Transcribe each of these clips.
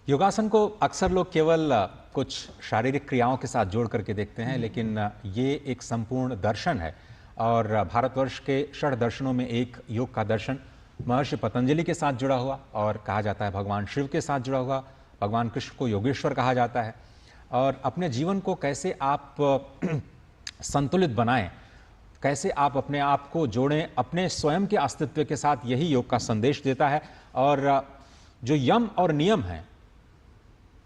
योगासन को अक्सर लोग केवल कुछ शारीरिक क्रियाओं के साथ जोड़ करके देखते हैं, लेकिन ये एक संपूर्ण दर्शन है। और भारतवर्ष के षड दर्शनों में एक योग का दर्शन महर्षि पतंजलि के साथ जुड़ा हुआ, और कहा जाता है भगवान शिव के साथ जुड़ा हुआ। भगवान कृष्ण को योगेश्वर कहा जाता है। और अपने जीवन को कैसे आप संतुलित बनाएं, कैसे आप अपने आप को जोड़ें अपने स्वयं के अस्तित्व के साथ, यही योग का संदेश देता है। और जो यम और नियम हैं,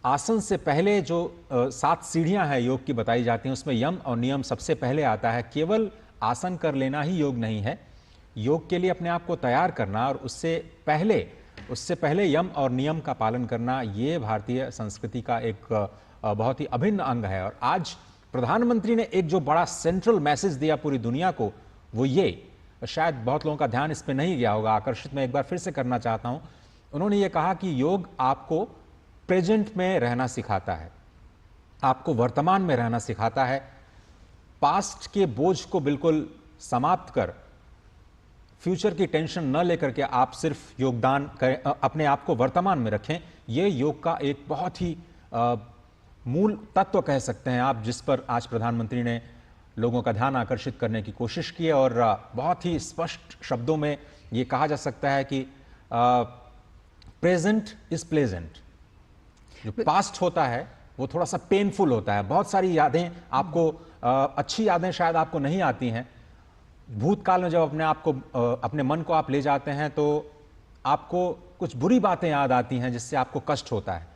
आसन से पहले जो 7 सीढ़ियां हैं योग की बताई जाती हैं, उसमें यम और नियम सबसे पहले आता है। केवल आसन कर लेना ही योग नहीं है, योग के लिए अपने आप को तैयार करना और उससे पहले यम और नियम का पालन करना, ये भारतीय संस्कृति का एक बहुत ही अभिन्न अंग है। और आज प्रधानमंत्री ने एक जो बड़ा सेंट्रल मैसेज दिया पूरी दुनिया को, वो ये, शायद बहुत लोगों का ध्यान इस पर नहीं गया होगा, आकर्षित मैं एक बार फिर से करना चाहता हूं। उन्होंने ये कहा कि योग आपको प्रेजेंट में रहना सिखाता है, आपको वर्तमान में रहना सिखाता है। पास्ट के बोझ को बिल्कुल समाप्त कर फ्यूचर की टेंशन न लेकर के आप सिर्फ योगदान करें, अपने आप को वर्तमान में रखें। ये योग का एक बहुत ही मूल तत्व कह सकते हैं आप, जिस पर आज प्रधानमंत्री ने लोगों का ध्यान आकर्षित करने की कोशिश की है। और बहुत ही स्पष्ट शब्दों में ये कहा जा सकता है कि प्रेजेंट इज प्लेजेंट। जो पास्ट होता है वो थोड़ा सा पेनफुल होता है, बहुत सारी यादें आपको अच्छी यादें शायद आपको नहीं आती हैं। भूतकाल में जब अपने मन को आप ले जाते हैं तो आपको कुछ बुरी बातें याद आती हैं जिससे आपको कष्ट होता है।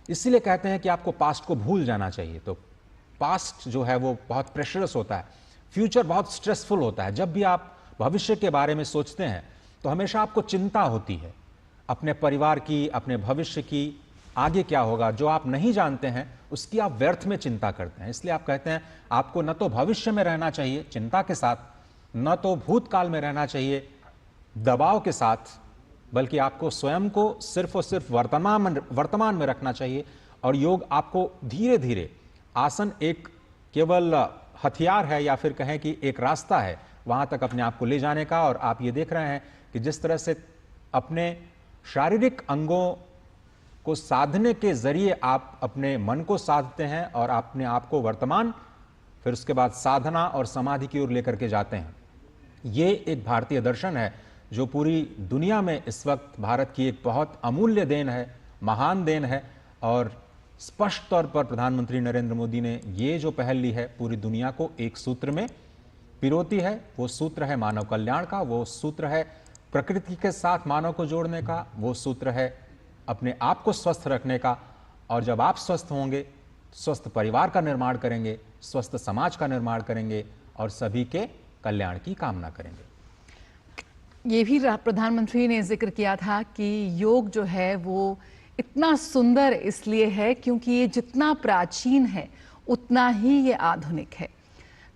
इसीलिए कहते हैं कि आपको पास्ट को भूल जाना चाहिए। तो पास्ट जो है वो बहुत प्रेशरस होता है, फ्यूचर बहुत स्ट्रेसफुल होता है। जब भी आप भविष्य के बारे में सोचते हैं तो हमेशा आपको चिंता होती है अपने परिवार की, अपने भविष्य की, आगे क्या होगा। जो आप नहीं जानते हैं उसकी आप व्यर्थ में चिंता करते हैं। इसलिए आप कहते हैं आपको न तो भविष्य में रहना चाहिए चिंता के साथ, न तो भूतकाल में रहना चाहिए दबाव के साथ, बल्कि आपको स्वयं को सिर्फ और सिर्फ वर्तमान में रखना चाहिए। और योग आपको धीरे धीरे, आसन एक केवल हथियार है या फिर कहें कि एक रास्ता है वहां तक अपने आप को ले जाने का। और आप ये देख रहे हैं कि जिस तरह से अपने शारीरिक अंगों को साधने के जरिए आप अपने मन को साधते हैं और अपने आप को वर्तमान, फिर उसके बाद साधना और समाधि की ओर लेकर के जाते हैं। ये एक भारतीय दर्शन है जो पूरी दुनिया में इस वक्त भारत की एक बहुत अमूल्य देन है, महान देन है। और स्पष्ट तौर पर प्रधानमंत्री नरेंद्र मोदी ने ये जो पहल ली है, पूरी दुनिया को एक सूत्र में पिरोती है। वो सूत्र है मानव कल्याण का, वो सूत्र है प्रकृति के साथ मानव को जोड़ने का, वो सूत्र है अपने आप को स्वस्थ रखने का। और जब आप स्वस्थ होंगे, स्वस्थ परिवार का निर्माण करेंगे, स्वस्थ समाज का निर्माण करेंगे और सभी के कल्याण की कामना करेंगे। ये भी प्रधानमंत्री ने जिक्र किया था कि योग जो है वो इतना सुंदर इसलिए है क्योंकि ये जितना प्राचीन है उतना ही ये आधुनिक है।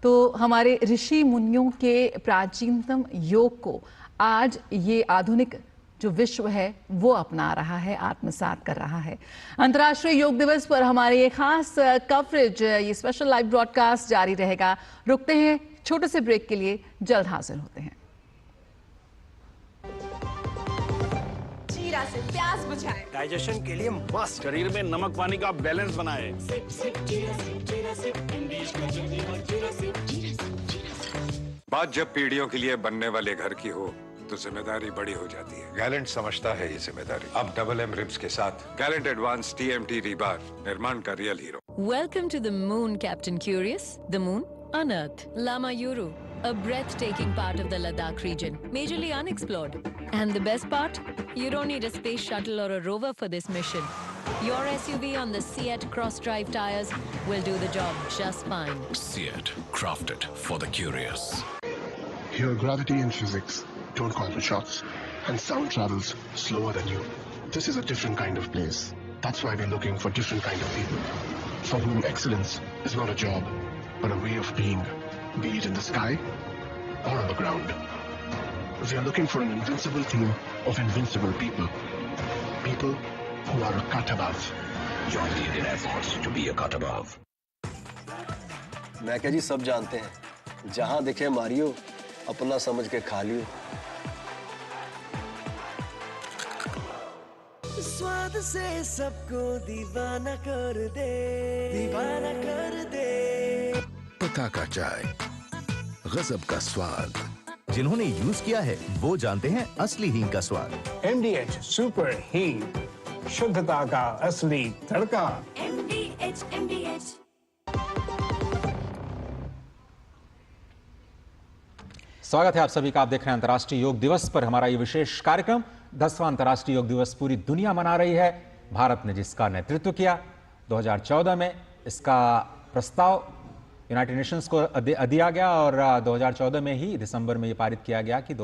तो हमारे ऋषि मुनियों के प्राचीनतम योग को आज ये आधुनिक जो विश्व है वो अपना रहा है, आत्मसात कर रहा है। अंतर्राष्ट्रीय योग दिवस पर हमारे ये खास कवरेज, ये स्पेशल लाइव ब्रॉडकास्ट जारी रहेगा। रुकते हैं छोटे से ब्रेक के लिए, जल्द हाजिर होते हैं। जीरा से प्यास बुझाए, डाइजेशन के लिए मस्त, शरीर में नमक पानी का बैलेंस बनाए। बात जब पीढ़ियों के लिए बनने वाले घर की हो तो जिम्मेदारी बड़ी हो जाती है। गैलेंट समझता है ये जिम्मेदारी। अब डबल एम रिब्स के साथ गैलेंट एडवांस TMT रीबार, निर्माण का real hero. Welcome to the moon, Captain Curious. The moon on Earth. Lama Yuru, a breathtaking part of the Ladakh region, majorly unexplored. And the best part? You don't need a space shuttle or a rover for this mission. Your SUV on the Seat Cross-Drive tires will do the job just fine. Seat, crafted for the curious. Here, gravity and physics don't call for shots, and sound travels slower than you. This is a different kind of place. That's why we're looking for different kind of people, for whom excellence is not a job, but a way of being, be it in the sky or on the ground. We are looking for an invincible team of invincible people. People who are a cut above. Join the Indian Air Force to be a cut above. मैं क्या जी सब जानते हैं, जहां दिखे Mario, अपना समझ के खा लियो। स्वाद से सबको दीवाना कर दे, दीवाना कर दे। पता का चाय, गजब का स्वाद। जिन्होंने यूज किया है वो जानते हैं असली हींग का स्वाद। MDH सुपर हींग, शुद्धता का असली तड़का। MDH। स्वागत है आप सभी का। आप देख रहे हैं अंतर्राष्ट्रीय योग दिवस पर हमारा ये विशेष कार्यक्रम। 10वां अंतर्राष्ट्रीय योग दिवस पूरी दुनिया मना रही है। भारत ने जिसका नेतृत्व किया 2014 में, इसका प्रस्ताव यूनाइटेड नेशंस को दिया गया और 2014 में ही दिसंबर में ये पारित किया गया कि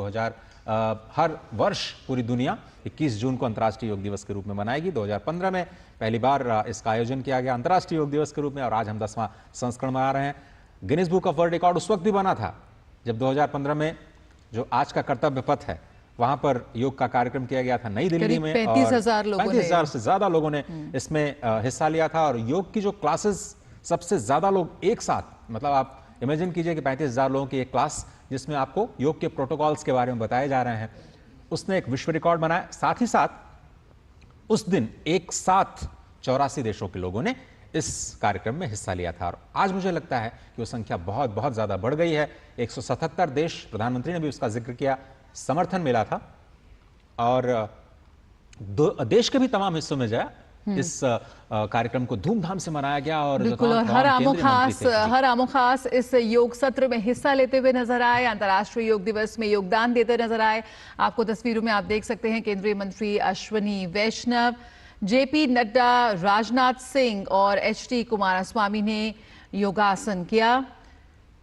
हर वर्ष पूरी दुनिया 21 जून को अंतर्राष्ट्रीय योग दिवस के रूप में मनाएगी। 2015 में पहली बार इसका आयोजन किया गया अंतर्राष्ट्रीय योग दिवस के रूप में और आज हम 10वां संस्करण मना रहे हैं। Guinness book of world record उस वक्त भी बना था जब 2015 में जो आज का कर्तव्य पथ है वहां पर योग का कार्यक्रम किया गया था नई दिल्ली में। 35,000 से ज्यादा लोगों ने इसमें हिस्सा लिया था और योग की जो क्लासेस सबसे ज्यादा लोग एक साथ, मतलब आप इमेजिन कीजिए कि 35,000 लोगों की एक क्लास जिसमें आपको योग के प्रोटोकॉल्स के बारे में बताए जा रहे हैं, उसने एक विश्व रिकॉर्ड बनाया। साथ ही साथ उस दिन एक साथ 84 देशों के लोगों ने इस कार्यक्रम में हिस्सा लिया था और आज मुझे लगता है कि वो संख्या बहुत बहुत ज्यादा बढ़ गई है। 177 देश, प्रधानमंत्री ने भी उसका जिक्र किया, समर्थन मिला था और देश के भी तमाम हिस्सों में जाया इस कार्यक्रम को धूमधाम से मनाया गया और बिल्कुल, और हर आमो खास इस योग सत्र में हिस्सा लेते हुए नजर आए, अंतर्राष्ट्रीय योग दिवस में योगदान देते नजर आए। आपको तस्वीरों में आप देख सकते हैं केंद्रीय मंत्री अश्विनी वैष्णव, जेपी नड्डा, राजनाथ सिंह और HT कुमारस्वामी ने योगासन किया।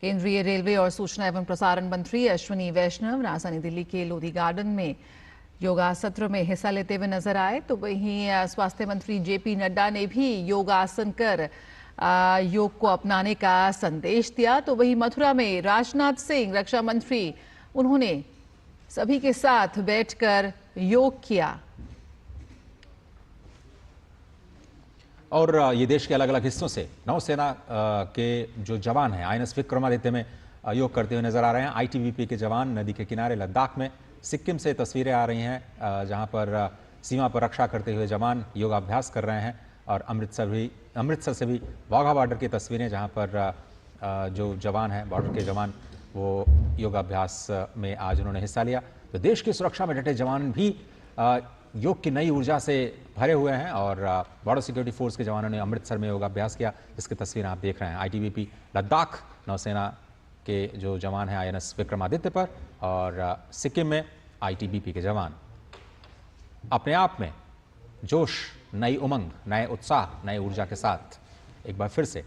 केंद्रीय रेलवे और सूचना एवं प्रसारण मंत्री अश्विनी वैष्णव राजधानी दिल्ली के लोधी गार्डन में योगा सत्र में हिस्सा लेते हुए नजर आए। तो वहीं स्वास्थ्य मंत्री जेपी नड्डा ने भी योगासन कर योग को अपनाने का संदेश दिया। तो वहीं मथुरा में राजनाथ सिंह रक्षा मंत्री, उन्होंने सभी के साथ बैठकर योग किया। और ये देश के अलग अलग हिस्सों से नौसेना के जो जवान हैं INS विक्रमादित्य में योग करते हुए नजर आ रहे हैं। ITBP के जवान नदी के किनारे लद्दाख में, सिक्किम से तस्वीरें आ रही हैं जहां पर सीमा पर रक्षा करते हुए जवान योगाभ्यास कर रहे हैं और अमृतसर से भी वाघा बॉर्डर की तस्वीरें जहां पर जो जवान हैं, बॉर्डर के जवान, वो योगाभ्यास में आज उन्होंने हिस्सा लिया। तो देश की सुरक्षा में डटे जवान भी योग की नई ऊर्जा से भरे हुए हैं और बॉर्डर सिक्योरिटी फोर्स के जवानों ने अमृतसर में योगाभ्यास किया, जिसकी तस्वीरें आप देख रहे हैं। ITBP लद्दाख नौसेना के जो जवान हैं INS विक्रमादित्य पर और सिक्किम में ITBP के जवान अपने आप में जोश, नई उमंग, नए उत्साह, नए ऊर्जा के साथ एक बार फिर से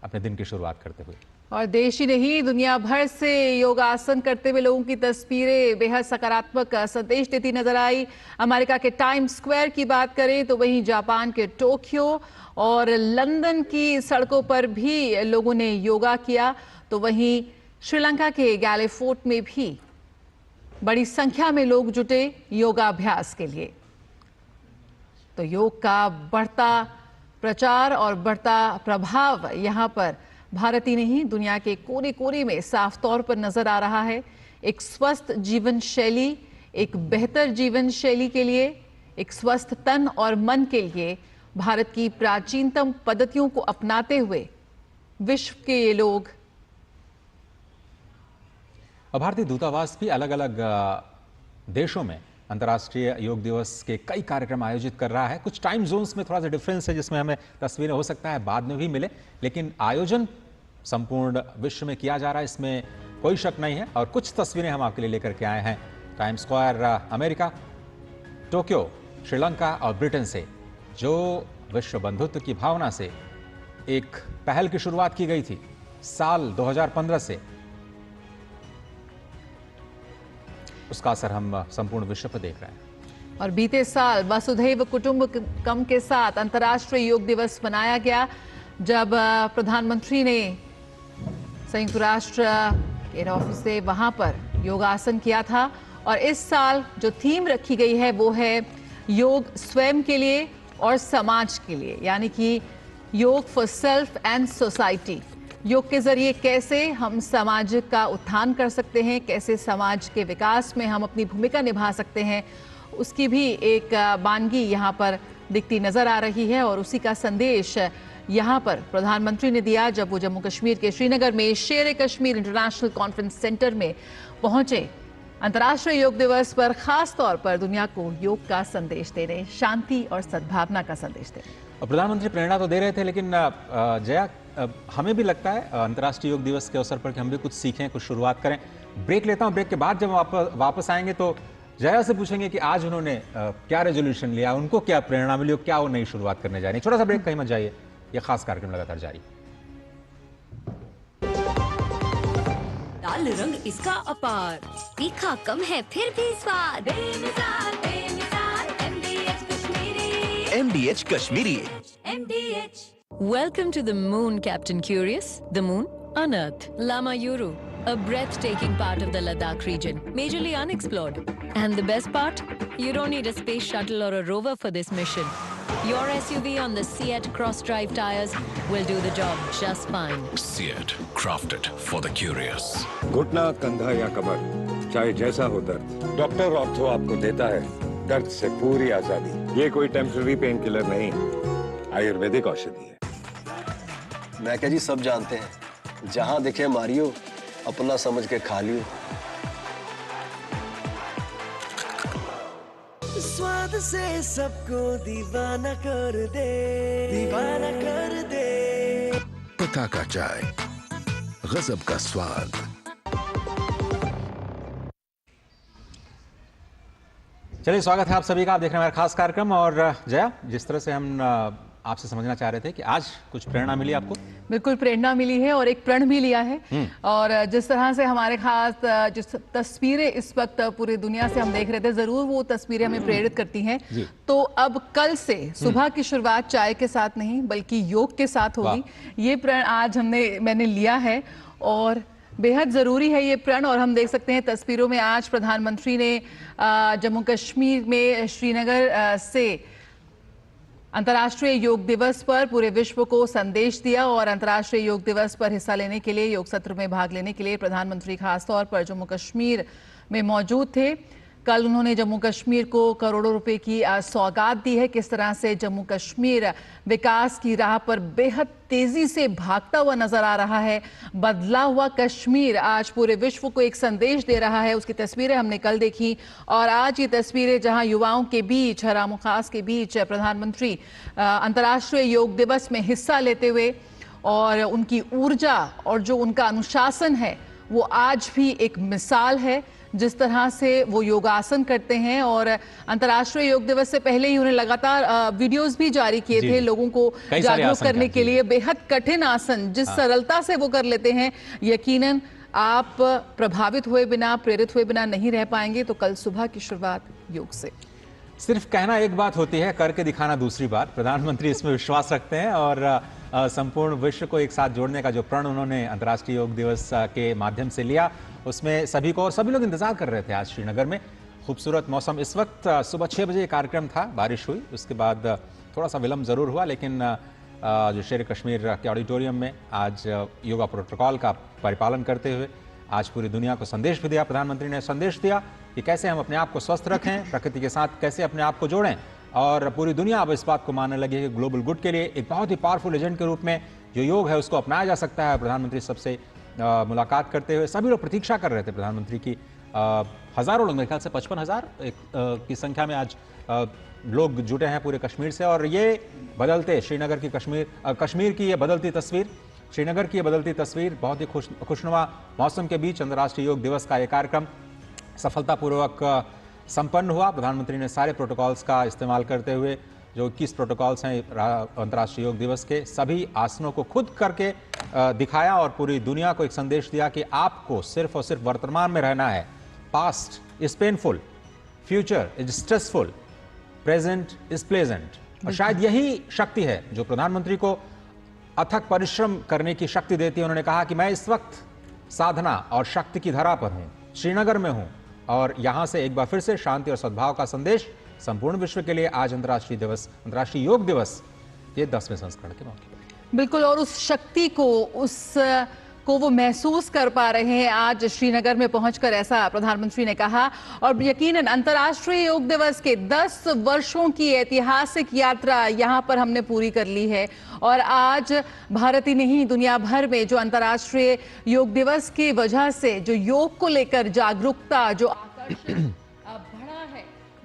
अपने दिन की शुरुआत करते हुए। और देश ही नहीं, दुनिया भर से योगासन करते हुए लोगों की तस्वीरें बेहद सकारात्मक संदेश देती नजर आई। अमेरिका के टाइम स्क्वायर की बात करें तो वहीं जापान के टोक्यो और लंदन की सड़कों पर भी लोगों ने योगा किया। तो वहीं श्रीलंका के गैले फोर्ट में भी बड़ी संख्या में लोग जुटे योगाभ्यास के लिए। तो योग का बढ़ता प्रचार और बढ़ता प्रभाव यहाँ पर भारत ही नहीं, दुनिया के कोने कोने में साफ तौर पर नजर आ रहा है। एक स्वस्थ जीवन शैली, एक बेहतर जीवन शैली के लिए, एक स्वस्थ तन और मन के लिए भारत की प्राचीनतम पद्धतियों को अपनाते हुए विश्व के ये लोग। भारतीय दूतावास भी अलग अलग देशों में अंतर्राष्ट्रीय योग दिवस के कई कार्यक्रम आयोजित कर रहा है। कुछ टाइम जोन्स में थोड़ा सा डिफरेंस है जिसमें हमें तस्वीरें हो सकता है बाद में भी मिले, लेकिन आयोजन संपूर्ण विश्व में किया जा रहा है, इसमें कोई शक नहीं है। और कुछ तस्वीरें हम आपके लिए लेकर के आए हैं time square America, Tokyo, Sri Lanka और ब्रिटेन से, जो विश्व बंधुत्व की भावना से एक पहल की शुरुआत की गई थी साल 2015 से। उसका असर हम संपूर्ण विश्व पर देख रहे हैं। और बीते साल वसुधैव कुटुंबकम के साथ अंतर्राष्ट्रीय योग दिवस मनाया गया, जब प्रधानमंत्री ने संयुक्त राष्ट्र के ऑफिस से वहां पर योगासन किया था। और इस साल जो थीम रखी गई है वो है योग स्वयं के लिए और समाज के लिए, यानी कि योग फॉर सेल्फ एंड सोसाइटी। योग के जरिए कैसे हम समाज का उत्थान कर सकते हैं, कैसे समाज के विकास में हम अपनी भूमिका निभा सकते हैं, उसकी भी एक वानगी यहाँ पर दिखती नजर आ रही है और उसी का संदेश यहाँ पर प्रधानमंत्री ने दिया जब वो जम्मू कश्मीर के श्रीनगर में शेर कश्मीर इंटरनेशनल कॉन्फ्रेंस सेंटर में पहुंचे। अंतर्राष्ट्रीय योग दिवस पर खास तौर पर दुनिया को योग का संदेश देने, शांति और सद्भावना का संदेश देने। प्रधानमंत्री प्रेरणा तो दे रहे थे, लेकिन जया, हमें भी लगता है अंतर्राष्ट्रीय योग दिवस के अवसर पर कि हम भी कुछ सीखें, कुछ शुरुआत करें। ब्रेक लेता हूं, ब्रेक के बाद जब वापस आएंगे तो जया से पूछेंगे कि आज उन्होंने क्या रेजोल्यूशन लिया, उनको क्या प्रेरणा मिली, क्या वो नई शुरुआत करने जा रही है। छोटा सा ब्रेक, कहीं मत जाइए, ये खास कार्यक्रम लगातार जारी। लाल रंग इसका अपार, तीखा कम है फिर भी स्वाद, बेमिसाल बेमिसाल MDH Kashmiri. MDH Kashmiri. MDH। Welcome to the moon, Captain Curious. The moon on Earth. Lama Yuru, a breathtaking part of the Ladakh region, majorly unexplored. And the best part? You don't need a space shuttle or a rover for this mission. Your SUV on the Seat cross-drive tires will do the job just fine. Seat, crafted for the curious. घुटना, कंधा या कमर, चाहे जैसा हो दर्द, doctor ortho आपको देता है दर्द से पूरी आजादी। ये कोई टेम्पररी पेन किलर नहीं, आयुर्वेदिक औषधि है। मैं क्या जी सब जानते हैं, जहां दिखे मारियो अपना समझ के खा लियो। स्वाद से सबको दीवाना कर दे, दीवाना कर दे। पताका चाय, गजब का स्वाद। चलिए, स्वागत है आप सभी का। आप देख रहे हैं हमारा खास कार्यक्रम। और जया, जिस तरह से हम आपसे समझना चाह रहे थे कि आज कुछ प्रेरणा मिली आपको। बिल्कुल प्रेरणा मिली है और एक प्रण भी लिया है। और जिस तरह से हमारे खास जिस तस्वीरें इस वक्त पूरी दुनिया से हम देख रहे थे, जरूर वो तस्वीरें हमें प्रेरित करती हैं। तो अब कल से सुबह की शुरुआत चाय के साथ नहीं बल्कि योग के साथ होगी। ये प्रण आज मैंने लिया है और बेहद ज़रूरी है ये प्रण। और हम देख सकते हैं तस्वीरों में आज प्रधानमंत्री ने जम्मू कश्मीर में श्रीनगर से अंतर्राष्ट्रीय योग दिवस पर पूरे विश्व को संदेश दिया। और अंतर्राष्ट्रीय योग दिवस पर हिस्सा लेने के लिए, योग सत्र में भाग लेने के लिए प्रधानमंत्री खास तौर पर जम्मू कश्मीर में मौजूद थे। कल उन्होंने जम्मू कश्मीर को करोड़ों रुपए की सौगात दी है। किस तरह से जम्मू कश्मीर विकास की राह पर बेहद तेजी से भागता हुआ नजर आ रहा है। बदला हुआ कश्मीर आज पूरे विश्व को एक संदेश दे रहा है। उसकी तस्वीरें हमने कल देखी और आज ये तस्वीरें जहां युवाओं के बीच, हराम खास के बीच प्रधानमंत्री अंतर्राष्ट्रीय योग दिवस में हिस्सा लेते हुए और उनकी ऊर्जा और जो उनका अनुशासन है वो आज भी एक मिसाल है। जिस तरह से वो योगासन करते हैं और अंतर्राष्ट्रीय योग दिवस से पहले ही उन्हें लगातार वीडियोस भी जारी किए थे लोगों को जागरूक करने के लिए। बेहद कठिन आसन जिस सरलता से वो कर लेते हैं, यकीनन आप प्रभावित हुए बिना, प्रेरित हुए बिना नहीं रह पाएंगे। तो कल सुबह की शुरुआत योग से। सिर्फ कहना एक बात होती है, करके दिखाना दूसरी बात। प्रधानमंत्री इसमें विश्वास रखते हैं और संपूर्ण विश्व को एक साथ जोड़ने का जो प्रण उन्होंने अंतर्राष्ट्रीय योग दिवस के माध्यम से लिया, उसमें सभी को और सभी लोग इंतजार कर रहे थे। आज श्रीनगर में खूबसूरत मौसम, इस वक्त सुबह 6 बजे कार्यक्रम था, बारिश हुई, उसके बाद थोड़ा सा विलम्ब जरूर हुआ, लेकिन जो शेर कश्मीर के ऑडिटोरियम में आज योगा प्रोटोकॉल का परिपालन करते हुए आज पूरी दुनिया को संदेश भी दिया। प्रधानमंत्री ने संदेश दिया कि कैसे हम अपने आप को स्वस्थ रखें, प्रकृति के साथ कैसे अपने आप को जोड़ें। और पूरी दुनिया अब इस बात को मानने लगी है कि ग्लोबल गुड के लिए एक बहुत ही पावरफुल एजेंट के रूप में जो योग है उसको अपनाया जा सकता है। प्रधानमंत्री सबसे मुलाकात करते हुए सभी लोग प्रतीक्षा कर रहे थे प्रधानमंत्री की। हजारों लोग, मेरे ख्याल से 55,000 की संख्या में आज लोग जुटे हैं पूरे कश्मीर से। और ये बदलते श्रीनगर की कश्मीर की ये बदलती तस्वीर, श्रीनगर की ये बदलती तस्वीर, बहुत ही खुशनुमा मौसम के बीच अंतर्राष्ट्रीय योग दिवस का ये कार्यक्रम सफलतापूर्वक संपन्न हुआ। प्रधानमंत्री ने सारे प्रोटोकॉल्स का इस्तेमाल करते हुए, जो 21 प्रोटोकॉल्स हैं अंतर्राष्ट्रीय योग दिवस के, सभी आसनों को खुद करके दिखाया और पूरी दुनिया को एक संदेश दिया कि आपको सिर्फ और सिर्फ वर्तमान में रहना है। Past is painful, future is stressful, present is pleasant. और शायद यही शक्ति है जो प्रधानमंत्री को अथक परिश्रम करने की शक्ति देती है। उन्होंने कहा कि मैं इस वक्त साधना और शक्ति की धरा पर हूं, श्रीनगर में हूं और यहां से एक बार फिर से शांति और सद्भाव का संदेश संपूर्ण विश्व के लिए आज अंतर्राष्ट्रीय योग दिवस, ये 10वें संस्करण के मौके पर। बिल्कुल, और उस शक्ति को, उस को वो महसूस कर पा रहे हैं आज श्रीनगर में पहुंचकर, ऐसा प्रधानमंत्री ने कहा। और यकीनन अंतर्राष्ट्रीय योग दिवस के 10 वर्षों की ऐतिहासिक यात्रा यहां पर हमने पूरी कर ली है और आज भारत ही नहीं दुनिया भर में जो अंतर्राष्ट्रीय योग दिवस की वजह से जो योग को लेकर जागरूकता, जो आकर्षण बढ़ा है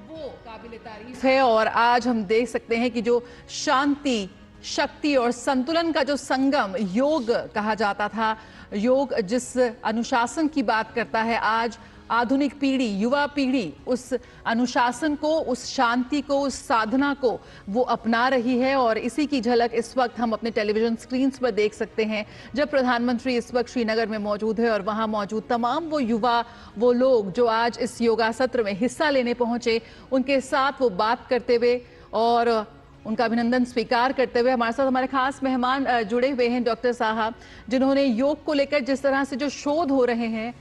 वो काबिले तारीफ है। और आज हम देख सकते हैं कि जो शांति, शक्ति और संतुलन का जो संगम योग कहा जाता था, योग जिस अनुशासन की बात करता है, आज आधुनिक पीढ़ी, युवा पीढ़ी उस अनुशासन को, उस शांति को, उस साधना को वो अपना रही है। और इसी की झलक इस वक्त हम अपने टेलीविजन स्क्रीन पर देख सकते हैं जब प्रधानमंत्री इस वक्त श्रीनगर में मौजूद है और वहां मौजूद तमाम वो युवा, वो लोग जो आज इस योगा सत्र में हिस्सा लेने पहुंचे, उनके साथ वो बात करते हुए और उनका अभिनंदन स्वीकार करते हुए। हमारे साथ हमारे खास मेहमान जुड़े हुए हैं, डॉक्टर साहब, जिन्होंने योग को लेकर जिस तरह से जो शोध हो रहे हैं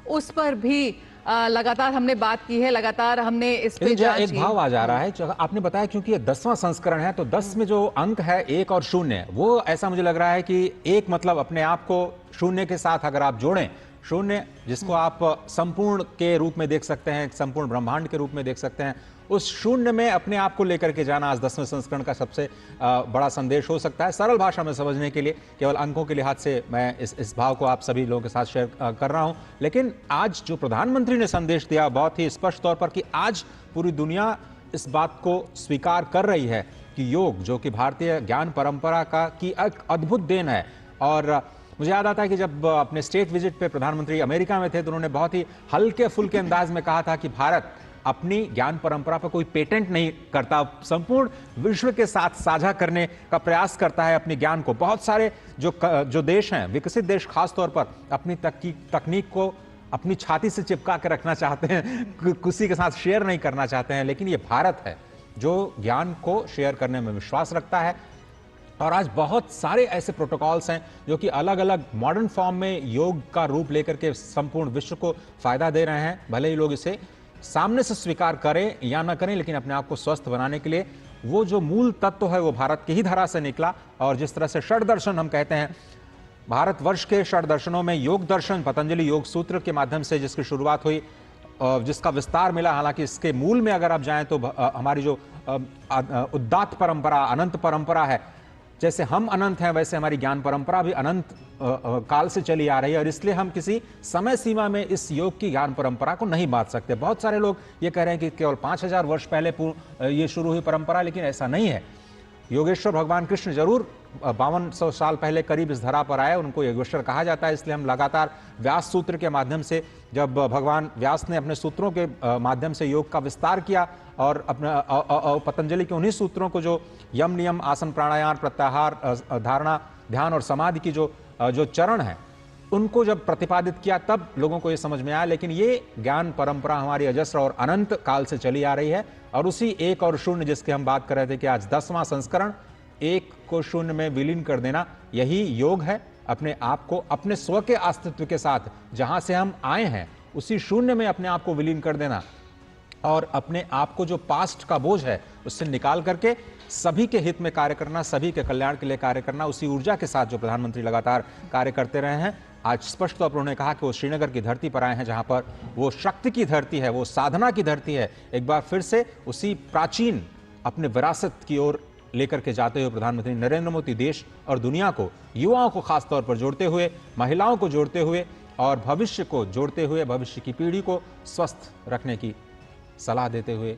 उस पर भी लगातार हमने बात की है, लगातार हमने इस पे जांच एक भाव आ जा रहा है। आपने बताया क्योंकि ये 10वां संस्करण है तो 10 में जो अंक है 1 और 0, वो ऐसा मुझे लग रहा है कि 1 मतलब अपने आप को 0 के साथ अगर आप जोड़ें, 0 जिसको आप संपूर्ण के रूप में देख सकते हैं, संपूर्ण ब्रह्मांड के रूप में देख सकते हैं, उस 0 में अपने आप को लेकर के जाना आज 10वें संस्करण का सबसे बड़ा संदेश हो सकता है। सरल भाषा में समझने के लिए, केवल अंकों के लिहाज से मैं इस भाव को आप सभी लोगों के साथ शेयर कर रहा हूं। लेकिन आज जो प्रधानमंत्री ने संदेश दिया बहुत ही स्पष्ट तौर पर कि आज पूरी दुनिया इस बात को स्वीकार कर रही है कि योग, जो कि भारतीय ज्ञान परंपरा की एक अद्भुत देन है। और मुझे याद आता है कि जब अपने स्टेट विजिट पे प्रधानमंत्री अमेरिका में थे तो उन्होंने बहुत ही हल्के फुल्के अंदाज में कहा था कि भारत अपनी ज्ञान परंपरा पर कोई पेटेंट नहीं करता, संपूर्ण विश्व के साथ साझा करने का प्रयास करता है अपने ज्ञान को। बहुत सारे जो देश हैं, विकसित देश खासतौर पर, अपनी तकनीक को अपनी छाती से चिपका के रखना चाहते हैं, किसी के साथ शेयर नहीं करना चाहते हैं, लेकिन ये भारत है जो ज्ञान को शेयर करने में विश्वास रखता है। और आज बहुत सारे ऐसे प्रोटोकॉल्स हैं जो कि अलग अलग मॉडर्न फॉर्म में योग का रूप लेकर के संपूर्ण विश्व को फायदा दे रहे हैं। भले ही लोग इसे सामने से स्वीकार करें या ना करें, लेकिन अपने आप को स्वस्थ बनाने के लिए वो जो मूल तत्व है वो भारत की ही धरा से निकला। और जिस तरह से षड दर्शन हम कहते हैं, भारतवर्ष के षड दर्शनों में योग दर्शन पतंजलि योग सूत्र के माध्यम से जिसकी शुरुआत हुई, जिसका विस्तार मिला, हालांकि इसके मूल में अगर आप जाएं तो हमारी जो उदात्त परंपरा, अनंत परंपरा है, जैसे हम अनंत हैं वैसे हमारी ज्ञान परंपरा भी अनंत काल से चली आ रही है। और इसलिए हम किसी समय सीमा में इस योग की ज्ञान परंपरा को नहीं बांट सकते। बहुत सारे लोग ये कह रहे हैं कि केवल 5000 वर्ष पहले ये शुरू हुई परंपरा, लेकिन ऐसा नहीं है। योगेश्वर भगवान कृष्ण जरूर 5200 साल पहले करीब इस धरा पर आए, उनको योगेश्वर कहा जाता है। इसलिए हम लगातार व्यास सूत्र के माध्यम से, जब भगवान व्यास ने अपने सूत्रों के माध्यम से योग का विस्तार किया और अपने पतंजलि के उन्हीं सूत्रों को, जो यम नियम आसन प्राणायाम प्रत्याहार धारणा ध्यान और समाधि की जो चरण है, उनको जब प्रतिपादित किया तब लोगों को ये समझ में आया। लेकिन ये ज्ञान परंपरा हमारी अजस्र और अनंत काल से चली आ रही है। और उसी 1 और 0 जिसके हम बात कर रहे थे कि आज 10वां संस्करण, 1 को 0 में विलीन कर देना, यही योग है। अपने आप को अपने स्व के अस्तित्व के साथ, जहां से हम आए हैं, उसी 0 में अपने आप को विलीन कर देना और अपने आप को जो पास्ट का बोझ है उससे निकाल करके सभी के हित में कार्य करना, सभी के कल्याण के लिए कार्य करना, उसी ऊर्जा के साथ जो प्रधानमंत्री लगातार कार्य करते रहे हैं। आज स्पष्ट तौर पर उन्होंने कहा कि वो श्रीनगर की धरती पर आए हैं, जहां पर वो शक्ति की धरती है, वो साधना की धरती है। एक बार फिर से उसी प्राचीन अपने विरासत की ओर लेकर के जाते हुए प्रधानमंत्री नरेंद्र मोदी देश और दुनिया को, युवाओं को खासतौर पर जोड़ते हुए, महिलाओं को जोड़ते हुए और भविष्य को जोड़ते हुए, भविष्य की पीढ़ी को स्वस्थ रखने की सलाह देते हुए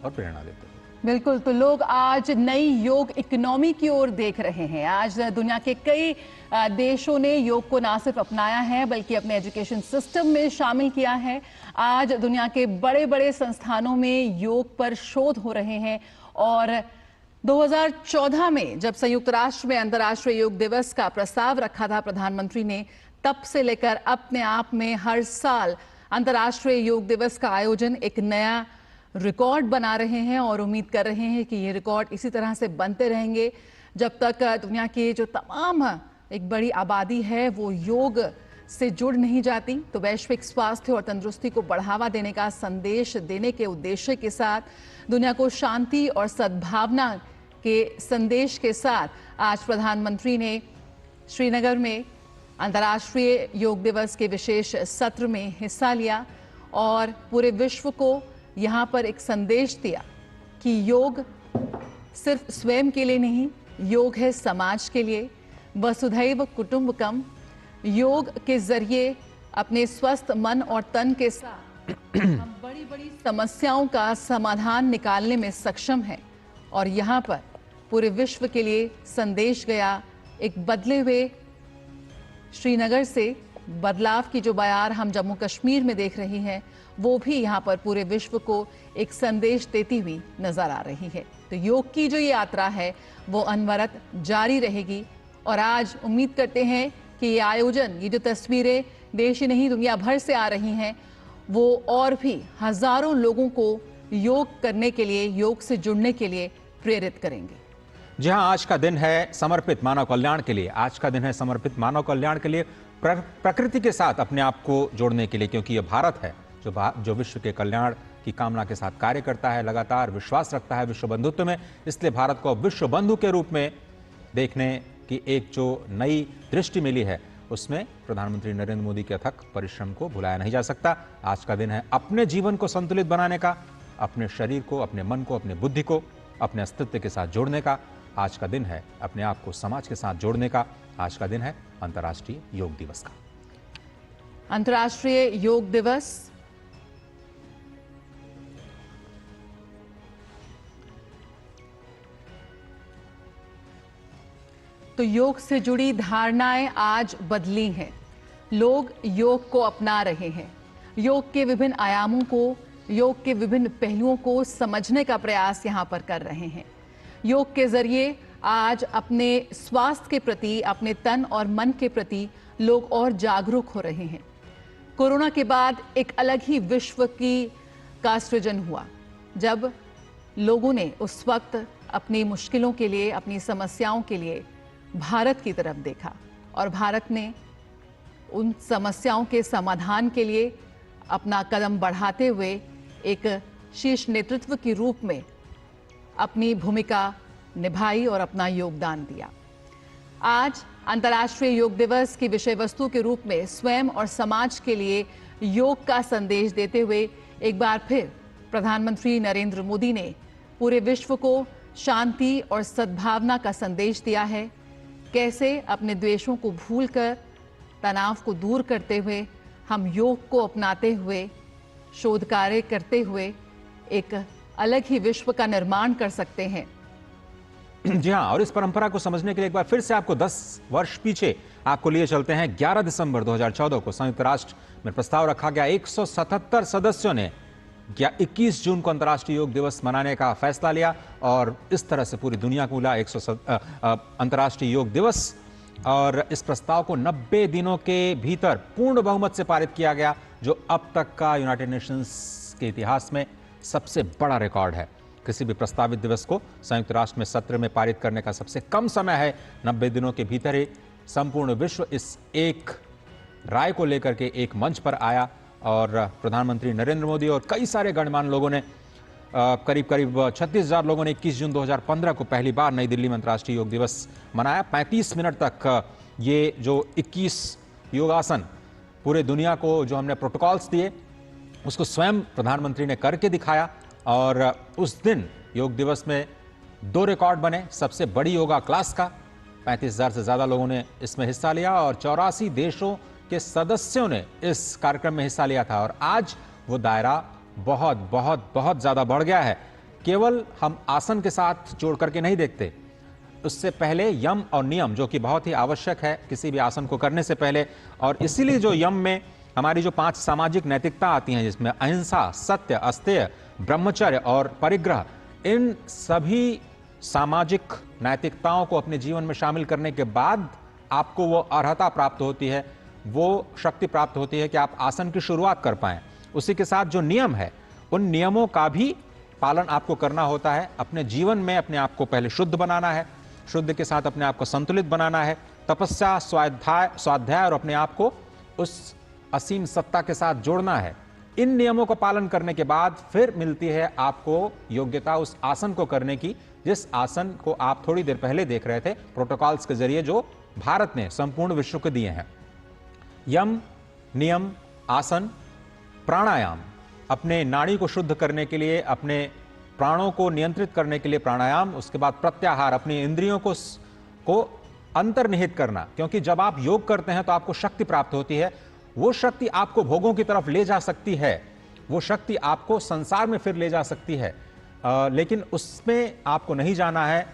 और प्रेरणा देते हुए। बिल्कुल, तो लोग आज नई योग इकोनॉमी की ओर देख रहे हैं। आज दुनिया के कई देशों ने योग को ना सिर्फ अपनाया है बल्कि अपने एजुकेशन सिस्टम में शामिल किया है। आज दुनिया के बड़े बड़े संस्थानों में योग पर शोध हो रहे हैं। और 2014 में जब संयुक्त राष्ट्र में अंतर्राष्ट्रीय योग दिवस का प्रस्ताव रखा था प्रधानमंत्री ने, तब से लेकर अपने आप में हर साल अंतर्राष्ट्रीय योग दिवस का आयोजन एक नया रिकॉर्ड बना रहे हैं और उम्मीद कर रहे हैं कि ये रिकॉर्ड इसी तरह से बनते रहेंगे जब तक दुनिया की जो तमाम एक बड़ी आबादी है वो योग से जुड़ नहीं जाती। तो वैश्विक स्वास्थ्य और तंदुरुस्ती को बढ़ावा देने का संदेश देने के उद्देश्य के साथ, दुनिया को शांति और सद्भावना के संदेश के साथ आज प्रधानमंत्री ने श्रीनगर में अंतर्राष्ट्रीय योग दिवस के विशेष सत्र में हिस्सा लिया और पूरे विश्व को यहाँ पर एक संदेश दिया कि योग सिर्फ स्वयं के लिए नहीं, योग है समाज के लिए। वसुधैव कुटुंबकम। योग के जरिए अपने स्वस्थ मन और तन के साथ हम बड़ी बड़ी समस्याओं का समाधान निकालने में सक्षम हैं। और यहाँ पर पूरे विश्व के लिए संदेश गया एक बदले हुए श्रीनगर से। बदलाव की जो बयार हम जम्मू कश्मीर में देख रही हैं, वो भी यहाँ पर पूरे विश्व को एक संदेश देती हुई नजर आ रही है। तो योग की जो ये यात्रा है वो अनवरत जारी रहेगी। और आज उम्मीद करते हैं कि ये आयोजन, ये जो तस्वीरें देश ही नहीं दुनिया भर से आ रही हैं, वो और भी हजारों लोगों को योग करने के लिए, योग से जुड़ने के लिए प्रेरित करेंगे। जी हाँ, आज का दिन है समर्पित मानव कल्याण के लिए। आज का दिन है समर्पित मानव कल्याण के लिए, प्रकृति के साथ अपने आप को जोड़ने के लिए, क्योंकि ये भारत है जो विश्व के कल्याण की कामना के साथ कार्य करता है, लगातार विश्वास रखता है विश्व बंधुत्व में। इसलिए भारत को विश्व बंधु के रूप में देखने की एक जो नई दृष्टि मिली है, उसमें प्रधानमंत्री नरेंद्र मोदी के अथक परिश्रम को भुलाया नहीं जा सकता। आज का दिन है अपने जीवन को संतुलित बनाने का, अपने शरीर को, अपने मन को, अपने बुद्धि को अपने अस्तित्व के साथ जोड़ने का। आज का दिन है अपने आप को समाज के साथ जोड़ने का। आज का दिन है अंतर्राष्ट्रीय योग दिवस का। अंतर्राष्ट्रीय योग दिवस तो योग से जुड़ी धारणाएं आज बदली हैं। लोग योग को अपना रहे हैं। योग के विभिन्न आयामों को, योग के विभिन्न पहलुओं को समझने का प्रयास यहां पर कर रहे हैं। योग के जरिए आज अपने स्वास्थ्य के प्रति, अपने तन और मन के प्रति लोग और जागरूक हो रहे हैं। कोरोना के बाद एक अलग ही विश्व का सृजन हुआ, जब लोगों ने उस वक्त अपनी मुश्किलों के लिए, अपनी समस्याओं के लिए भारत की तरफ देखा और भारत ने उन समस्याओं के समाधान के लिए अपना कदम बढ़ाते हुए एक शीर्ष नेतृत्व के रूप में अपनी भूमिका निभाई और अपना योगदान दिया। आज अंतर्राष्ट्रीय योग दिवस की विषय वस्तु के रूप में स्वयं और समाज के लिए योग का संदेश देते हुए एक बार फिर प्रधानमंत्री नरेंद्र मोदी ने पूरे विश्व को शांति और सद्भावना का संदेश दिया है। कैसे अपने द्वेषों को भूलकर, तनाव को दूर करते हुए, हम योग को अपनाते हुए, शोध कार्य करते हुए एक अलग ही विश्व का निर्माण कर सकते हैं। जी हाँ, और इस परंपरा को समझने के लिए एक बार फिर से आपको 10 वर्ष पीछे आपको लिए चलते हैं। 11 दिसंबर 2014 को संयुक्त राष्ट्र में प्रस्ताव रखा गया। 177 सदस्यों ने 21 जून को अंतर्राष्ट्रीय योग दिवस मनाने का फैसला लिया और इस तरह से पूरी दुनिया को मिला अंतर्राष्ट्रीय योग दिवस। और इस प्रस्ताव को 90 दिनों के भीतर पूर्ण बहुमत से पारित किया गया, जो अब तक का यूनाइटेड नेशंस के इतिहास में सबसे बड़ा रिकॉर्ड है। किसी भी प्रस्तावित दिवस को संयुक्त राष्ट्र में सत्र में पारित करने का सबसे कम समय है। 90 दिनों के भीतर ही संपूर्ण विश्व इस एक राय को लेकर के एक मंच पर आया और प्रधानमंत्री नरेंद्र मोदी और कई सारे गणमान्य लोगों ने, करीब 36,000 लोगों ने 21 जून 2015 को पहली बार नई दिल्ली में अंतर्राष्ट्रीय योग दिवस मनाया। 35 मिनट तक ये जो 21 योगासन पूरे दुनिया को जो हमने प्रोटोकॉल्स दिए, उसको स्वयं प्रधानमंत्री ने करके दिखाया। और उस दिन योग दिवस में 2 रिकॉर्ड बने। सबसे बड़ी योगा क्लास का 35,000 से ज़्यादा लोगों ने इसमें हिस्सा लिया और 84 देशों के सदस्यों ने इस कार्यक्रम में हिस्सा लिया था। और आज वो दायरा बहुत बहुत बहुत ज़्यादा बढ़ गया है। केवल हम आसन के साथ जोड़ करके नहीं देखते, उससे पहले यम और नियम, जो कि बहुत ही आवश्यक है किसी भी आसन को करने से पहले। और इसीलिए जो यम में हमारी जो 5 सामाजिक नैतिकता आती हैं, जिसमें अहिंसा, सत्य, अस्तेय, ब्रह्मचर्य और परिग्रह, इन सभी सामाजिक नैतिकताओं को अपने जीवन में शामिल करने के बाद आपको वो अर्हता प्राप्त होती है, वो शक्ति प्राप्त होती है कि आप आसन की शुरुआत कर पाएं। उसी के साथ जो नियम है, उन नियमों का भी पालन आपको करना होता है। अपने जीवन में अपने आप को पहले शुद्ध बनाना है, शुद्ध के साथ अपने आप को संतुलित बनाना है, तपस्या, स्वाध्याय और अपने आप को उस असीम सत्ता के साथ जोड़ना है। इन नियमों को पालन करने के बाद फिर मिलती है आपको योग्यता उस आसन को करने की, जिस आसन को आप थोड़ी देर पहले देख रहे थे, प्रोटोकॉल्स के जरिए जो भारत ने संपूर्ण विश्व को दिए हैं। यम, नियम, आसन, प्राणायाम, अपने नाड़ी को शुद्ध करने के लिए, अपने प्राणों को नियंत्रित करने के लिए प्राणायाम, उसके बाद प्रत्याहार, अपनी इंद्रियों को अंतर्निहित करना, क्योंकि जब आप योग करते हैं तो आपको शक्ति प्राप्त होती है। वो शक्ति आपको भोगों की तरफ ले जा सकती है, वो शक्ति आपको संसार में फिर ले जा सकती है, लेकिन उसमें आपको नहीं जाना है।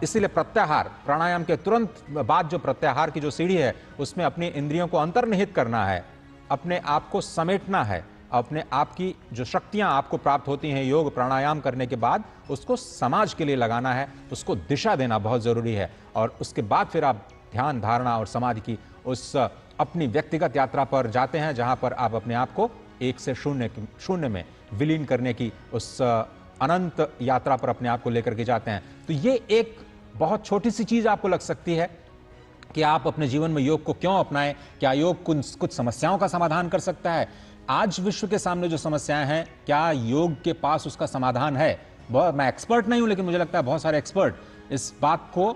इसीलिए प्रत्याहार, प्राणायाम के तुरंत बाद जो प्रत्याहार की जो सीढ़ी है, उसमें अपनी इंद्रियों को अंतर्निहित करना है, अपने आप को समेटना है, अपने आप की जो शक्तियां आपको प्राप्त होती हैं योग प्राणायाम करने के बाद, उसको समाज के लिए लगाना है, उसको दिशा देना बहुत जरूरी है। और उसके बाद फिर आप ध्यान, धारणा और समाधि की उस अपनी व्यक्तिगत यात्रा पर जाते हैं, जहां पर आप अपने आप को 1 से 0 में विलीन करने की उस अनंत यात्रा पर अपने आप को लेकर के जाते हैं। तो ये एक बहुत छोटी सी चीज आपको लग सकती है कि आप अपने जीवन में योग को क्यों अपनाएं। क्या योग कुछ समस्याओं का समाधान कर सकता है? आज विश्व के सामने जो समस्याएं हैं, क्या योग के पास उसका समाधान है? मैं एक्सपर्ट नहीं हूं, लेकिन मुझे लगता है बहुत सारे एक्सपर्ट इस बात को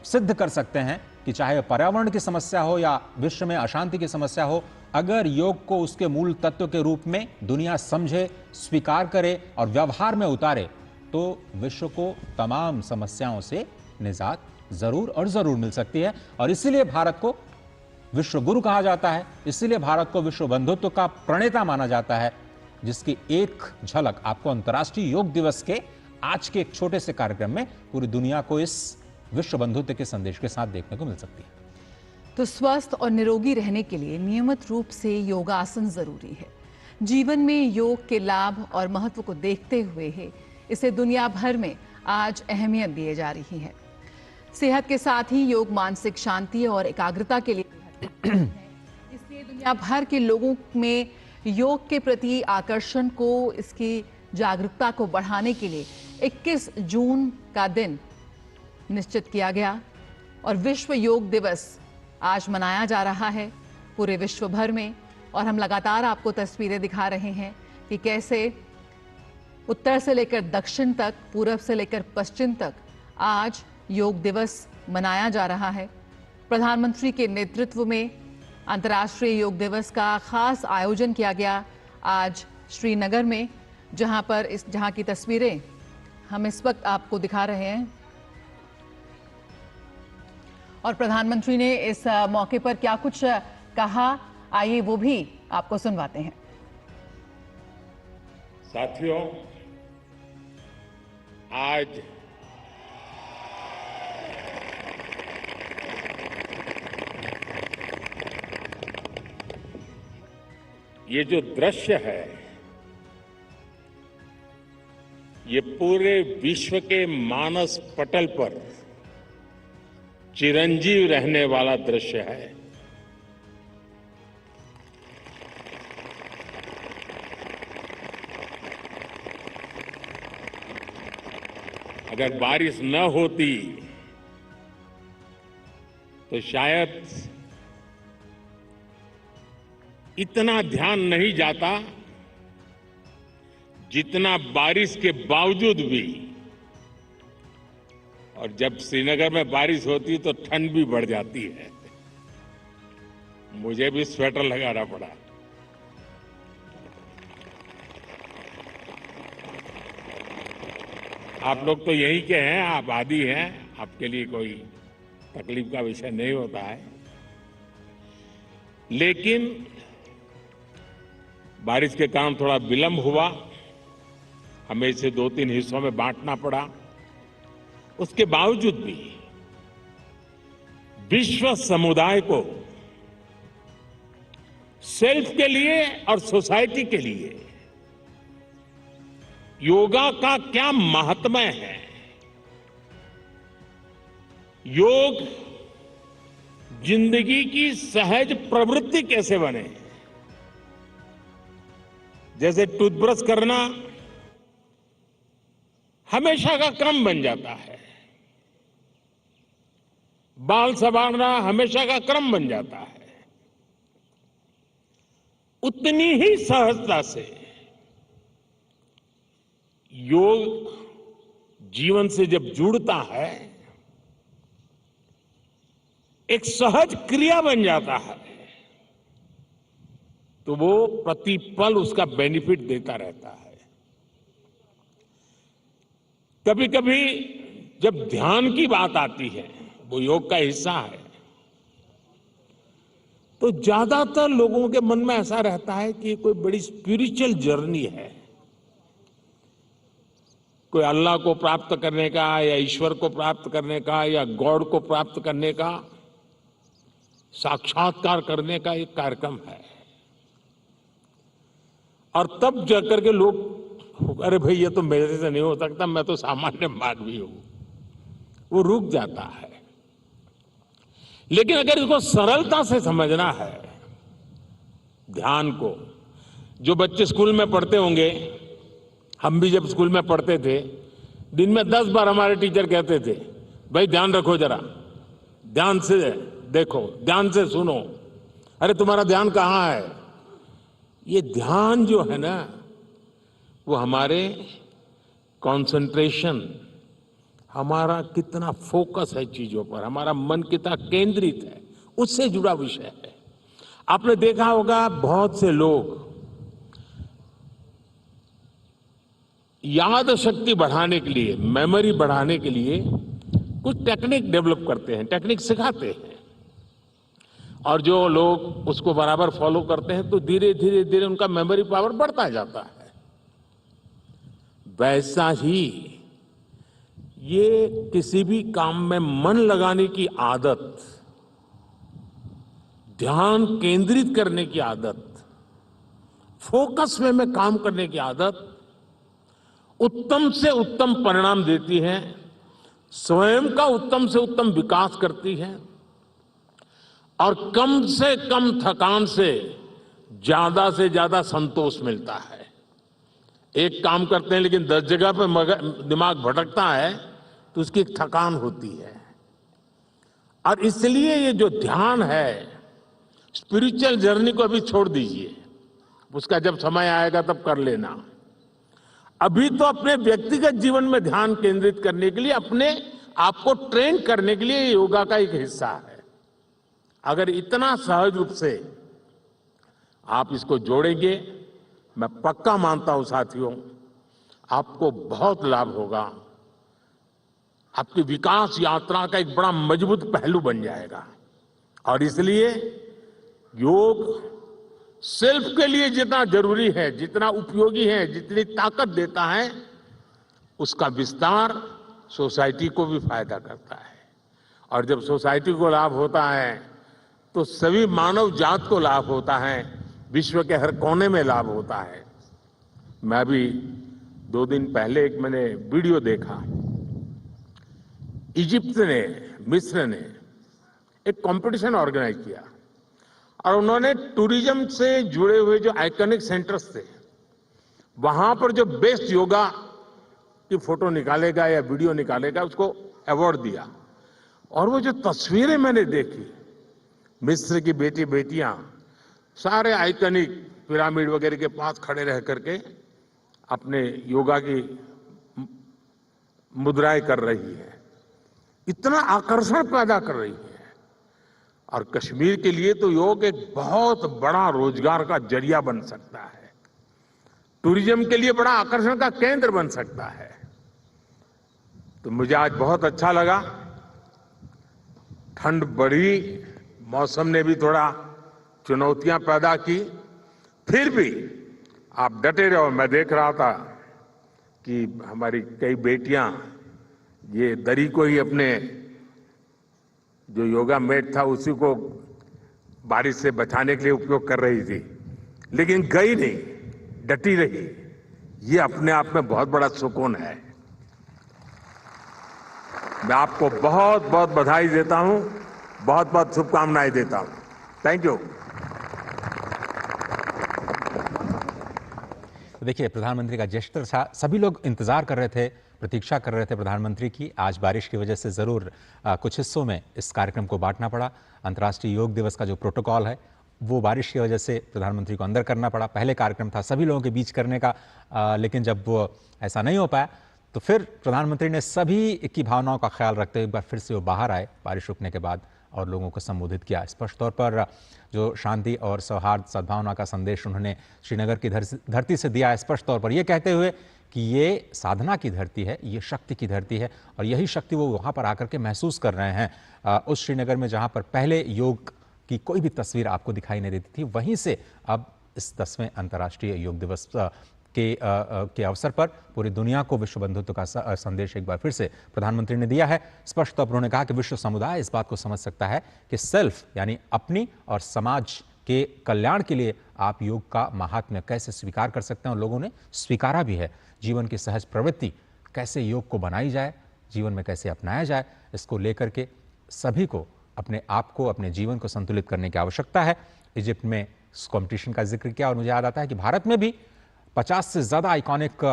सिद्ध कर सकते हैं कि चाहे पर्यावरण की समस्या हो या विश्व में अशांति की समस्या हो, अगर योग को उसके मूल तत्व के रूप में दुनिया समझे, स्वीकार करे और व्यवहार में उतारे, तो विश्व को तमाम समस्याओं से निजात जरूर और जरूर मिल सकती है। और इसीलिए भारत को विश्व गुरु कहा जाता है, इसीलिए भारत को विश्व बंधुत्व का प्रणेता माना जाता है, जिसकी एक झलक आपको अंतर्राष्ट्रीय योग दिवस के आज के एक छोटे से कार्यक्रम में पूरी दुनिया को इस विश्व बंधुत्व के संदेश के साथ देखने को मिल सकती है। तो स्वस्थ और निरोगी रहने के लिए नियमित रूप से योगासन जरूरी है। जीवन में योग के लाभ और महत्व को देखते हुए ही इसे दुनिया भर में आज अहमियत दी जा रही है। सेहत के साथ ही योग मानसिक शांति और एकाग्रता के लिए इसलिए दुनिया भर के लोगों में योग के प्रति आकर्षण को, इसकी जागरूकता को बढ़ाने के लिए 21 जून का दिन निश्चित किया गया और विश्व योग दिवस आज मनाया जा रहा है पूरे विश्व भर में। और हम लगातार आपको तस्वीरें दिखा रहे हैं कि कैसे उत्तर से लेकर दक्षिण तक, पूरब से लेकर पश्चिम तक आज योग दिवस मनाया जा रहा है। प्रधानमंत्री के नेतृत्व में अंतर्राष्ट्रीय योग दिवस का खास आयोजन किया गया आज श्रीनगर में, जहां की तस्वीरें हम इस वक्त आपको दिखा रहे हैं। और प्रधानमंत्री ने इस मौके पर क्या कुछ कहा, आइए वो भी आपको सुनवाते हैं। साथियों, आज ये जो दृश्य है, ये पूरे विश्व के मानस पटल पर चिरंजीव रहने वाला दृश्य है। अगर बारिश न होती तो शायद इतना ध्यान नहीं जाता जितना बारिश के बावजूद भी। और जब श्रीनगर में बारिश होती तो ठंड भी बढ़ जाती है। मुझे भी स्वेटर लगाना पड़ा। आप लोग तो यही के हैं, आप आदी हैं, आपके लिए कोई तकलीफ का विषय नहीं होता है। लेकिन बारिश के कारण थोड़ा विलंब हुआ, हमें इसे 2-3 हिस्सों में बांटना पड़ा। उसके बावजूद भी विश्व समुदाय को सेल्फ के लिए और सोसाइटी के लिए योगा का क्या महात्म्य है, योग जिंदगी की सहज प्रवृत्ति कैसे बने। जैसे टूथब्रश करना हमेशा का क्रम बन जाता है, बाल संवारना हमेशा का क्रम बन जाता है, उतनी ही सहजता से योग जीवन से जब जुड़ता है एक सहज क्रिया बन जाता है। तो वो प्रतिपल उसका बेनिफिट देता रहता है। कभी कभी जब ध्यान की बात आती है, वो योग का हिस्सा है, तो ज्यादातर लोगों के मन में ऐसा रहता है कि कोई बड़ी स्पिरिचुअल जर्नी है, कोई अल्लाह को प्राप्त करने का या ईश्वर को प्राप्त करने का या गॉड को प्राप्त करने का, साक्षात्कार करने का एक कार्यक्रम है। और तब जाकर के लोग, अरे भाई ये तो मेरे से नहीं हो सकता, मैं तो सामान्य मानवी हूं, वो रुक जाता है। लेकिन अगर इसको सरलता से समझना है, ध्यान को, जो बच्चे स्कूल में पढ़ते होंगे, हम भी जब स्कूल में पढ़ते थे, दिन में 10 बार हमारे टीचर कहते थे, भाई ध्यान रखो जरा, ध्यान से देखो, ध्यान से सुनो, अरे तुम्हारा ध्यान कहाँ है। ये ध्यान जो है ना, वो हमारे कंसंट्रेशन, हमारा कितना फोकस है चीजों पर, हमारा मन कितना केंद्रित है, उससे जुड़ा विषय है। आपने देखा होगा बहुत से लोग याद शक्ति बढ़ाने के लिए, मेमोरी बढ़ाने के लिए कुछ टेक्निक डेवलप करते हैं, टेक्निक सिखाते हैं, और जो लोग उसको बराबर फॉलो करते हैं तो धीरे धीरे धीरे उनका मेमोरी पावर बढ़ता जाता है। वैसा ही ये किसी भी काम में मन लगाने की आदत, ध्यान केंद्रित करने की आदत, फोकस में काम करने की आदत उत्तम से उत्तम परिणाम देती है, स्वयं का उत्तम से उत्तम विकास करती है, और कम से कम थकान से ज्यादा संतोष मिलता है। एक काम करते हैं लेकिन 10 जगह पे दिमाग भटकता है तो उसकी एक थकान होती है। और इसलिए ये जो ध्यान है, स्पिरिचुअल जर्नी को अभी छोड़ दीजिए, उसका जब समय आएगा तब कर लेना। अभी तो अपने व्यक्तिगत जीवन में ध्यान केंद्रित करने के लिए, अपने आप को ट्रेन करने के लिए योगा का एक हिस्सा है। अगर इतना सहज रूप से आप इसको जोड़ेंगे, मैं पक्का मानता हूं साथियों, आपको बहुत लाभ होगा, आपकी विकास यात्रा का एक बड़ा मजबूत पहलू बन जाएगा। और इसलिए योग सेल्फ के लिए जितना जरूरी है, जितना उपयोगी है, जितनी ताकत देता है, उसका विस्तार सोसाइटी को भी फायदा करता है। और जब सोसाइटी को लाभ होता है तो सभी मानव जात को लाभ होता है, विश्व के हर कोने में लाभ होता है। मैं अभी 2 दिन पहले एक मैंने वीडियो देखा, इजिप्ट ने, मिस्र ने एक कंपटीशन ऑर्गेनाइज किया और उन्होंने टूरिज्म से जुड़े हुए जो आइकॉनिक सेंटर्स थे, वहां पर जो बेस्ट योगा की फोटो निकालेगा या वीडियो निकालेगा, उसको अवार्ड दिया। और वो जो तस्वीरें मैंने देखी, मिस्र की बेटियां सारे आइकॉनिक पिरामिड वगैरह के पास खड़े रह करके अपने योगा की मुद्राएं कर रही है, इतना आकर्षण पैदा कर रही है। और कश्मीर के लिए तो योग एक बहुत बड़ा रोजगार का जरिया बन सकता है, टूरिज्म के लिए बड़ा आकर्षण का केंद्र बन सकता है। तो मुझे आज बहुत अच्छा लगा, ठंड बढ़ी, मौसम ने भी थोड़ा चुनौतियां पैदा की, फिर भी आप डटे रहो। मैं देख रहा था कि हमारी कई बेटियां ये दरी को ही अपने जो योगा मैट था उसी को बारिश से बचाने के लिए उपयोग कर रही थी, लेकिन गई नहीं, डटी रही। ये अपने आप में बहुत बड़ा सुकून है। मैं आपको बहुत बहुत बधाई देता हूं, बहुत बहुत शुभकामनाएं देता हूं। Thank you. देखिए, प्रधानमंत्री का जेस्चर था, सभी लोग इंतजार कर रहे थे, प्रतीक्षा कर रहे थे प्रधानमंत्री की। आज बारिश की वजह से ज़रूर कुछ हिस्सों में इस कार्यक्रम को बांटना पड़ा। अंतर्राष्ट्रीय योग दिवस का जो प्रोटोकॉल है वो बारिश की वजह से प्रधानमंत्री को अंदर करना पड़ा। पहले कार्यक्रम था सभी लोगों के बीच करने का, लेकिन जब वो ऐसा नहीं हो पाया तो फिर प्रधानमंत्री ने सभी की भावनाओं का ख्याल रखते हुए एक बार फिर से वो बाहर आए बारिश रुकने के बाद और लोगों को संबोधित किया। स्पष्ट तौर पर जो शांति और सौहार्द सद्भावना का संदेश उन्होंने श्रीनगर की धरती से दिया, स्पष्ट तौर पर ये कहते हुए कि ये साधना की धरती है, ये शक्ति की धरती है और यही शक्ति वो वहाँ पर आकर के महसूस कर रहे हैं। उस श्रीनगर में जहाँ पर पहले योग की कोई भी तस्वीर आपको दिखाई नहीं देती थी, वहीं से अब इस 10वें अंतर्राष्ट्रीय योग दिवस के अवसर पर पूरी दुनिया को विश्व बंधुत्व का संदेश एक बार फिर से प्रधानमंत्री ने दिया है। स्पष्ट तौर पर उन्होंने कहा कि विश्व समुदाय इस बात को समझ सकता है कि सेल्फ यानी अपनी और समाज के कल्याण के लिए आप योग का महात्म्य कैसे स्वीकार कर सकते हैं और लोगों ने स्वीकारा भी है। जीवन की सहज प्रवृत्ति कैसे योग को बनाई जाए, जीवन में कैसे अपनाया जाए, इसको लेकर के सभी को अपने आप को, अपने जीवन को संतुलित करने की आवश्यकता है। इजिप्ट में इस कॉम्पिटिशन का जिक्र किया और मुझे याद आता है कि भारत में भी 50 से ज़्यादा आइकॉनिक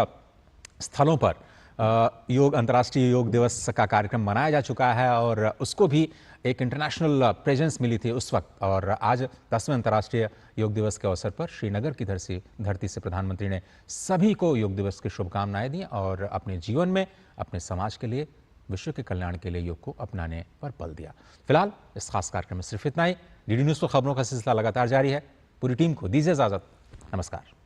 स्थलों पर अंतर्राष्ट्रीय योग दिवस का कार्यक्रम मनाया जा चुका है और उसको भी एक इंटरनेशनल प्रेजेंस मिली थी उस वक्त। और आज 10वें अंतर्राष्ट्रीय योग दिवस के अवसर पर श्रीनगर की धरती से प्रधानमंत्री ने सभी को योग दिवस की शुभकामनाएं दी और अपने जीवन में, अपने समाज के लिए, विश्व के कल्याण के लिए योग को अपनाने पर बल दिया। फिलहाल इस खास कार्यक्रम में सिर्फ इतना ही। डीडी न्यूज़ पर खबरों का सिलसिला लगातार जारी है। पूरी टीम को दीजिए इजाजत। नमस्कार।